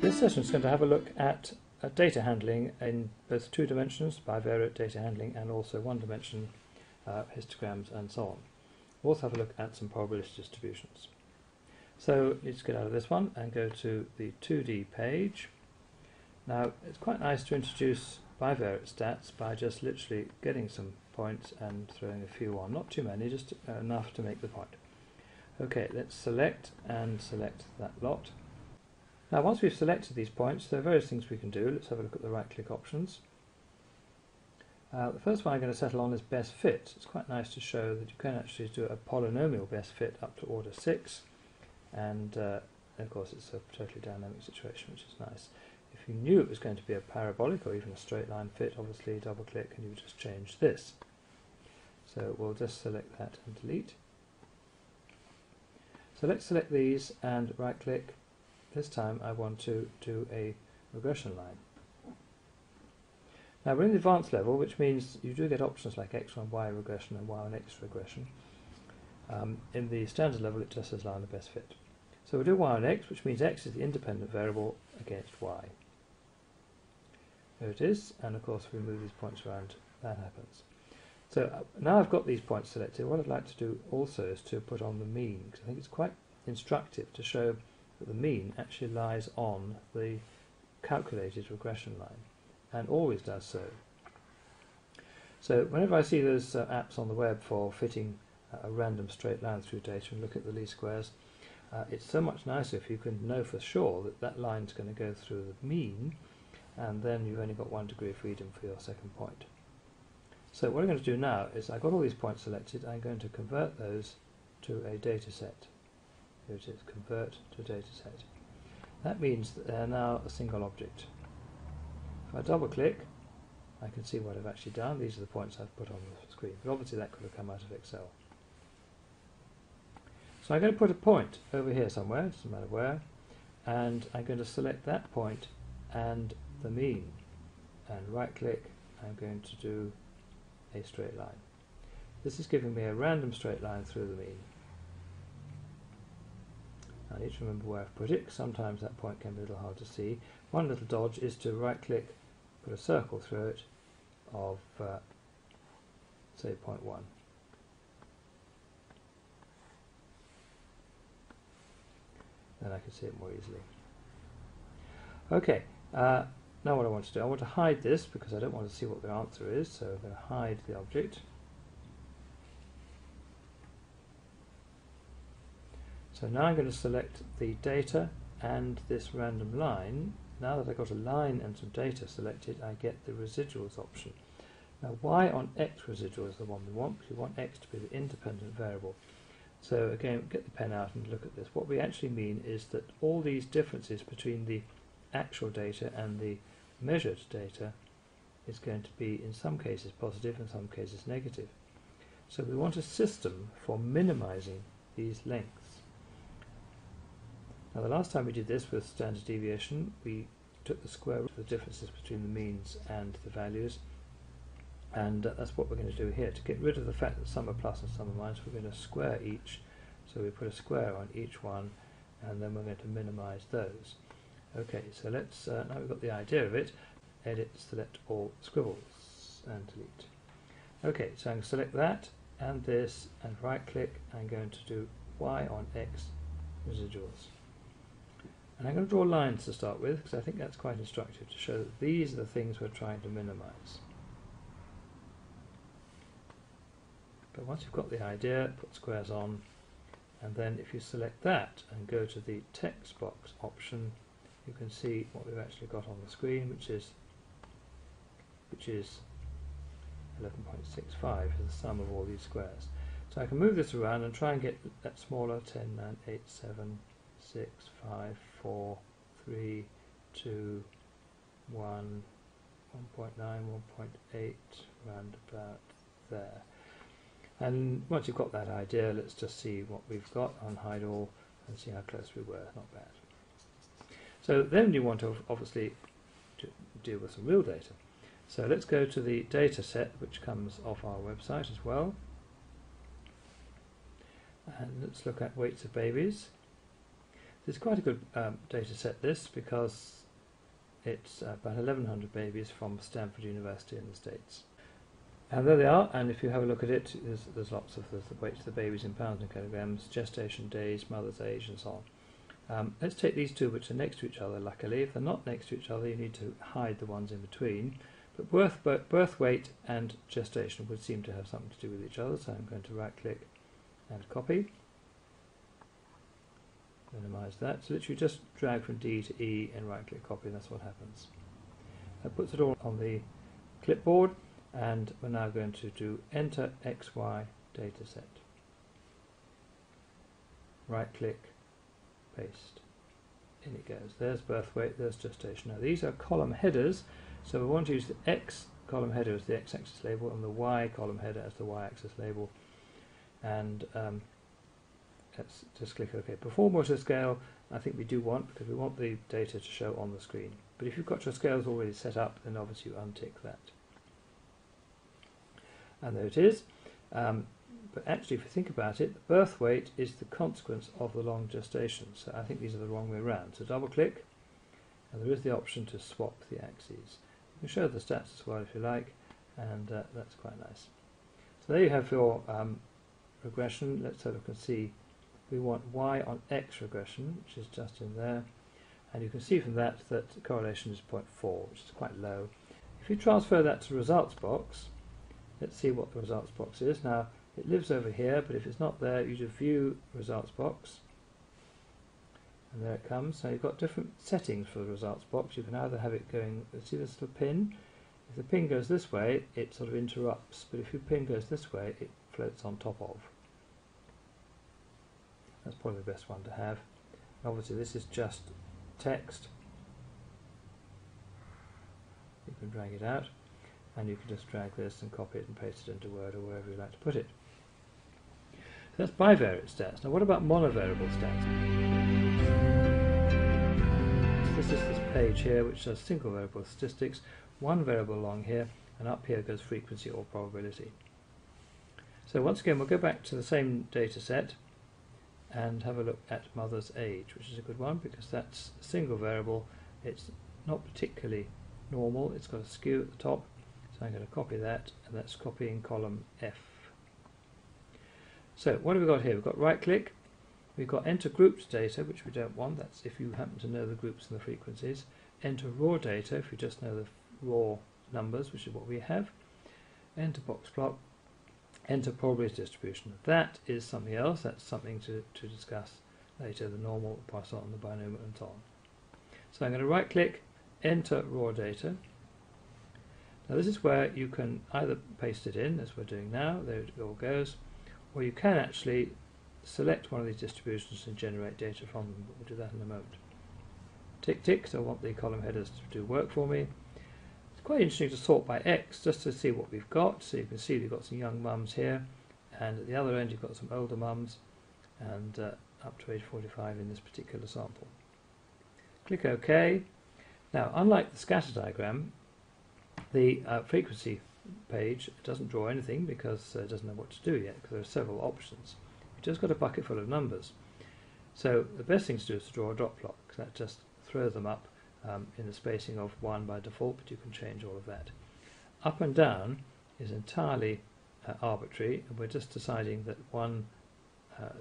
This session is going to have a look at data handling in both two dimensions, bivariate data handling, and also one dimension, histograms and so on. We'll also have a look at some probability distributions. So let's get out of this one and go to the 2D page. Now it's quite nice to introduce bivariate stats by just literally getting some points and throwing a few on, not too many, just enough to make the point. Okay, let's select that lot. Now once we've selected these points, there are various things we can do. Let's have a look at the right click options. The first one I'm going to settle on is best fit. It's quite nice to show that you can actually do a polynomial best fit up to order 6, and of course it's a totally dynamic situation, which is nice. If you knew it was going to be a parabolic or even a straight line fit, obviously double click and you would just change this. So we'll just select that and delete. So let's select these and right click. This time I want to do a regression line. Now we're in the advanced level, which means you do get options like x on y regression and y on x regression. In the standard level it just says line of best fit. So we'll do y on x, which means x is the independent variable against y. There it is, and of course if we move these points around, that happens. So now I've got these points selected, what I'd like to do also is to put on the mean, because I think it's quite instructive to show that the mean actually lies on the calculated regression line, and always does so. So whenever I see those apps on the web for fitting a random straight line through data and look at the least squares, it's so much nicer if you can know for sure that that line's going to go through the mean, and then you've only got 1 degree of freedom for your second point. So what I'm going to do now is I've got all these points selected, I'm going to convert those to a data set. Here it is, convert to data set. That means that they're now a single object. If I double click, I can see what I've actually done. These are the points I've put on the screen, but obviously that could have come out of Excel. So I'm going to put a point over here somewhere, doesn't matter where, and I'm going to select that point and the mean, and right click, I'm going to do a straight line. This is giving me a random straight line through the mean. I need to remember where I've put it, because sometimes that point can be a little hard to see. One little dodge is to right click, put a circle through it of say 0.1. Then I can see it more easily. Okay, now what I want to do, I want to hide this because I don't want to see what the answer is, so I'm going to hide the object. So now I'm going to select the data and this random line. Now that I've got a line and some data selected, I get the residuals option. Now y on x residual is the one we want, because we want x to be the independent variable. So again, get the pen out and look at this. What we actually mean is that all these differences between the actual data and the measured data is going to be in some cases positive, in some cases negative. So we want a system for minimizing these lengths. Now the last time we did this with standard deviation, we took the square root of the differences between the means and the values, and that's what we're going to do here. To get rid of the fact that some are plus and some are minus, we're going to square each. So we put a square on each one, and then we're going to minimize those. Okay, so let's, now we've got the idea of it, edit, select all scribbles, and delete. Okay, so I'm going to select that, and this, and right click, I'm going to do y on x residuals. And I'm going to draw lines to start with, because I think that's quite instructive to show that these are the things we're trying to minimize. But once you've got the idea, put squares on, and then if you select that and go to the text box option, you can see what we've actually got on the screen, which is 11.65 is the sum of all these squares. So I can move this around and try and get that smaller. 10, 9, 8, 7, 6, 5, 4, 3, 2, 1, 1.9, 1.8, round about there. And once you've got that idea, let's just see what we've got, unhide all, and see how close we were. Not bad. So then you want to obviously deal with some real data. So let's go to the data set, which comes off our website as well. And let's look at weights of babies. It's quite a good data set, this, because it's about 1,100 babies from Stanford University in the States. And there they are, and if you have a look at it, there's lots of the weights of the babies in pounds and kilograms, gestation days, mother's age, and so on. Let's take these two which are next to each other, luckily. If they're not next to each other, you need to hide the ones in between. But birth weight and gestation would seem to have something to do with each other, so I'm going to right-click and copy. Minimize that. So literally just drag from D to E and right-click copy, and that's what happens. That puts it all on the clipboard, and we're now going to do Enter XY dataset. Right-click, paste. In it goes. There's birth weight, there's gestation. Now these are column headers, so we want to use the X column header as the X-axis label and the Y column header as the Y-axis label. And let's just click OK. Perform auto scale, I think we do want, because we want the data to show on the screen. But if you've got your scales already set up, then obviously you untick that. And there it is. But actually, if you think about it, the birth weight is the consequence of the long gestation. So I think these are the wrong way around. So double click, and there is the option to swap the axes. You can show the stats as well if you like, and that's quite nice. So there you have your regression. Let's have a look and see. We want Y on X regression, which is just in there. And you can see from that that the correlation is 0.4, which is quite low. If you transfer that to the results box, let's see what the results box is. Now, it lives over here, but if it's not there, you just view results box. And there it comes. So you've got different settings for the results box. You can either have it going, see this little pin? If the pin goes this way, it sort of interrupts. But if your pin goes this way, it floats on top of. That's probably the best one to have. Obviously, this is just text. You can drag it out, and you can just drag this and copy it and paste it into Word or wherever you like to put it. So that's bivariate stats. Now what about monovariable stats? This is this page here which says single variable statistics, one variable along here, and up here goes frequency or probability. So once again we'll go back to the same data set and have a look at mother's age, which is a good one because that's a single variable. It's not particularly normal, it's got a skew at the top, so I'm going to copy that, and that's copying column F. So what have we got here? We've got right click, we've got enter grouped data, which we don't want, that's if you happen to know the groups and the frequencies. Enter raw data, if you just know the raw numbers, which is what we have. Enter box plot, enter probability distribution. That is something else, that's something to discuss later, the normal, Poisson, the binomial, and so on. So I'm going to right click, enter raw data. Now this is where you can either paste it in, as we're doing now, there it all goes, or you can actually select one of these distributions and generate data from them, but we'll do that in a moment. Tick tick, so I want the column headers to do work for me. It's quite interesting to sort by X, just to see what we've got. So you can see we've got some young mums here, and at the other end you've got some older mums, and up to age 45 in this particular sample. Click OK. Now, unlike the scatter diagram, the frequency page doesn't draw anything because it doesn't know what to do yet, because there are several options. You've just got a bucket full of numbers. So the best thing to do is to draw a dot plot, because that just throws them up in the spacing of 1 by default, but you can change all of that. Up and down is entirely arbitrary, and we're just deciding that one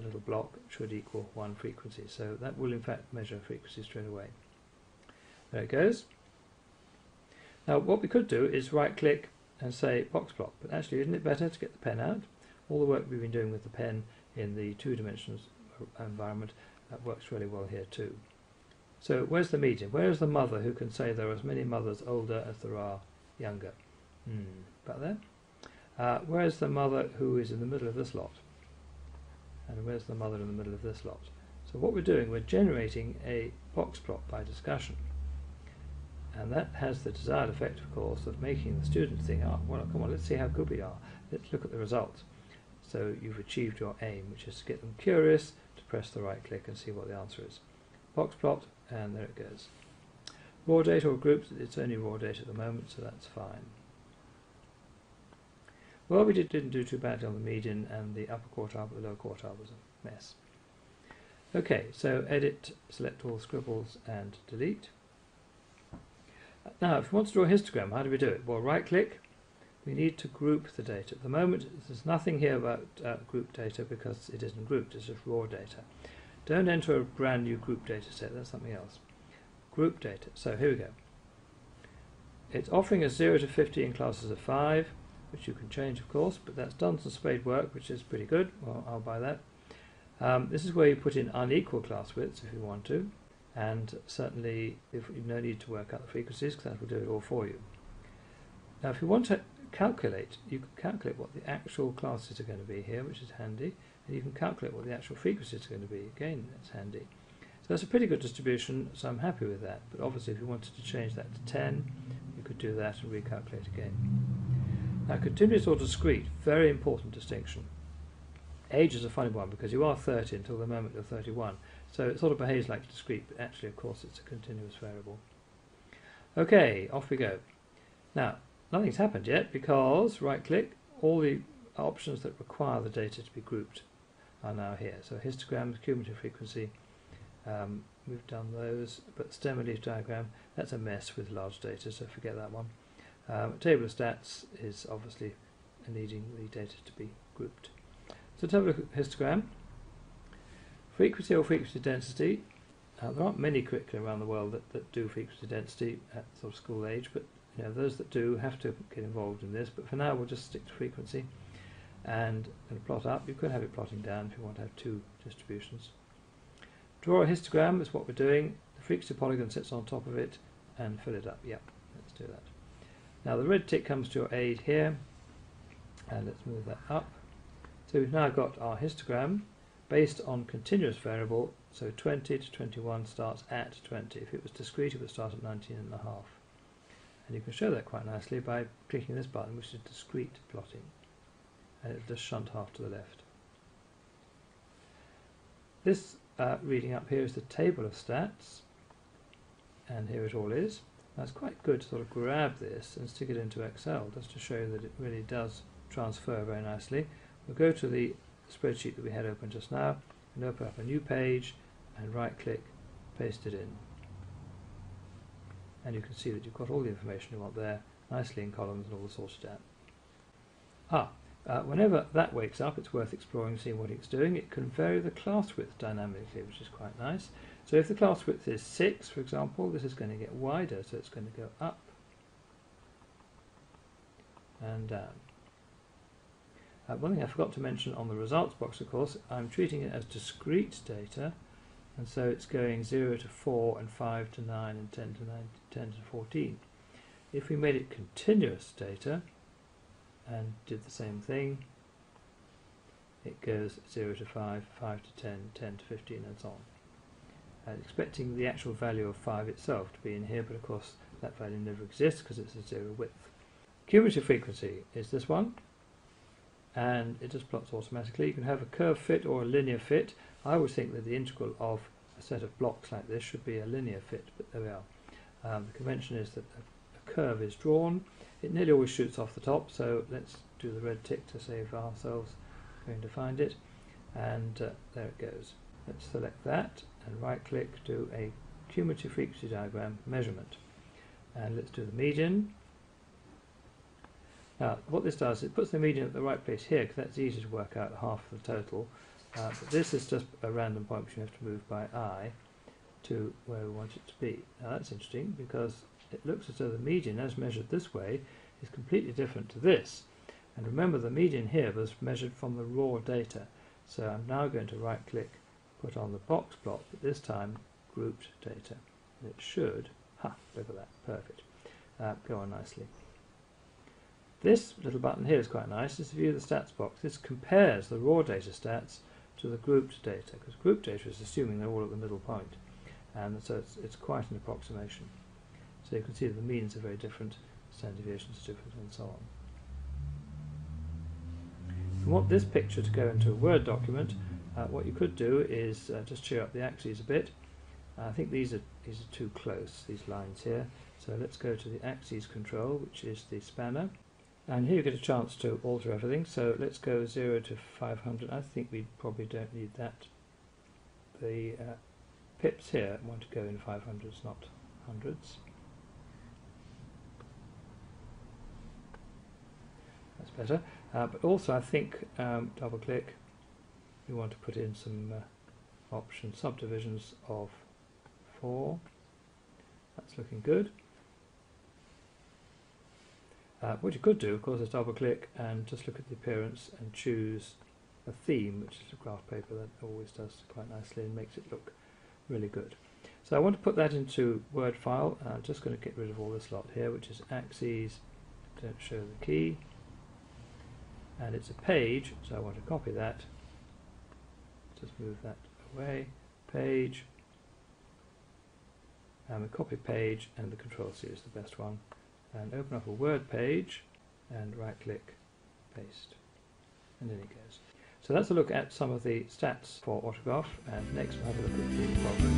little block should equal one frequency. So that will in fact measure frequency straight away. There it goes. Now what we could do is right click and say box plot, but actually isn't it better to get the pen out? All the work we've been doing with the pen in the two-dimensional environment works really well here too. So where's the median? Where is the mother who can say there are as many mothers older as there are younger? About there. Where's the mother who is in the middle of this lot? And where's the mother in the middle of this lot? So what we're doing, we're generating a box plot by discussion. And that has the desired effect, of course, of making the student think, oh, well, come on, let's see how good we are. Let's look at the results. So you've achieved your aim, which is to get them curious, to press the right click and see what the answer is. Box plot, and there it goes. Raw data or groups, it's only raw data at the moment, so that's fine. Well, we didn't do too badly on the median, and the upper quartile, but the lower quartile was a mess. Okay, so edit, select all scribbles and delete. Now if we want to draw a histogram, how do we do it? Well, right click, we need to group the data. At the moment there's nothing here about group data because it isn't grouped, it's just raw data. Don't enter a brand new group data set, that's something else. Group data, so here we go. It's offering us 0 to 50 in classes of 5, which you can change of course, but that's done some spade work, which is pretty good. Well, I'll buy that. This is where you put in unequal class widths if you want to, and certainly if you no need to work out the frequencies because that will do it all for you. Now if you want to calculate, you can calculate what the actual classes are going to be here, which is handy, and you can calculate what the actual frequencies are going to be, again that's handy. So that's a pretty good distribution, so I'm happy with that, but obviously if you wanted to change that to 10, you could do that and recalculate again. Now continuous or discrete, very important distinction. Age is a funny one because you are 30 until the moment you're 31, so it sort of behaves like discrete, but actually of course it's a continuous variable. Okay, off we go. Now nothing's happened yet because right click, all the options that require the data to be grouped are now here. So histograms, cumulative frequency, we've done those, but stem and leaf diagram, that's a mess with large data, so forget that one. Table of stats is obviously needing the data to be grouped. So let's have a look at histogram. Frequency or frequency density. There aren't many curricula around the world that do frequency density at sort of school age, but you know, those that do have to get involved in this. But for now we'll just stick to frequency and plot up. You could have it plotting down if you want to have two distributions. Draw a histogram is what we're doing. The frequency polygon sits on top of it and fill it up. Yep, let's do that. Now the red tick comes to your aid here, and let's move that up. So we've now got our histogram based on continuous variable, so 20 to 21 starts at 20. If it was discrete, it would start at 19 and a half. And you can show that quite nicely by clicking this button, which is discrete plotting, and it'll just shunt half to the left. This reading up here is the table of stats, and here it all is. Now it's quite good to sort of grab this and stick it into Excel just to show that it really does transfer very nicely. We'll go to the spreadsheet that we had open just now and open up a new page and right click, paste it in. And you can see that you've got all the information you want there, nicely in columns and all sorted out. Whenever that wakes up, it's worth exploring, seeing what it's doing. It can vary the class width dynamically, which is quite nice. So if the class width is 6, for example, this is going to get wider, so it's going to go up and down. One thing I forgot to mention on the results box, of course, I'm treating it as discrete data, and so it's going 0 to 4 and 5 to 9 and 10 to 9, 10 to 14. If we made it continuous data and did the same thing, it goes 0 to 5, 5 to 10, 10 to 15 and so on. Expecting the actual value of 5 itself to be in here, but of course that value never exists because it's a 0 width. Cumulative frequency is this one, and it just plots automatically. You can have a curve fit or a linear fit. I always think that the integral of a set of blocks like this should be a linear fit, but there we are. The convention is that a curve is drawn. It nearly always shoots off the top, so let's do the red tick to save ourselves going to find it, and there it goes. Let's select that and right click, do a cumulative frequency diagram measurement, and let's do the median. Now what this does, it puts the median at the right place here because that's easy to work out half of the total, but this is just a random point which you have to move by eye to where we want it to be. Now that's interesting because it looks as though the median as measured this way is completely different to this, and remember the median here was measured from the raw data, so I'm now going to right click, put on the box plot, but this time grouped data, and it should, look at that, perfect, go on nicely. This little button here is quite nice. This is view the stats box. This compares the raw data stats to the grouped data, because grouped data is assuming they're all at the middle point, and so it's quite an approximation. So you can see that the means are very different, standard deviations are different, and so on. If you want this picture to go into a Word document, what you could do is just cheer up the axes a bit. I think these are too close, these lines here. So let's go to the axes control, which is the spanner. And here you get a chance to alter everything. So let's go 0 to 500. I think we probably don't need that the pips here want to go in 500s, not hundreds. That's better. But also I think, double click, we want to put in some option subdivisions of 4. That's looking good. What you could do, of course, is double click and just look at the appearance and choose a theme, which is a graph paper. That always does quite nicely and makes it look really good. So I want to put that into Word file. I'm just going to get rid of all this lot here, which is axes, don't show the key, and it's a page, so I want to copy that. Just move that away, page, and we copy page, and the Control C is the best one, and open up a Word page and right click, paste, and in it goes. So that's a look at some of the stats for Autograph, and next we'll have a look at the progress.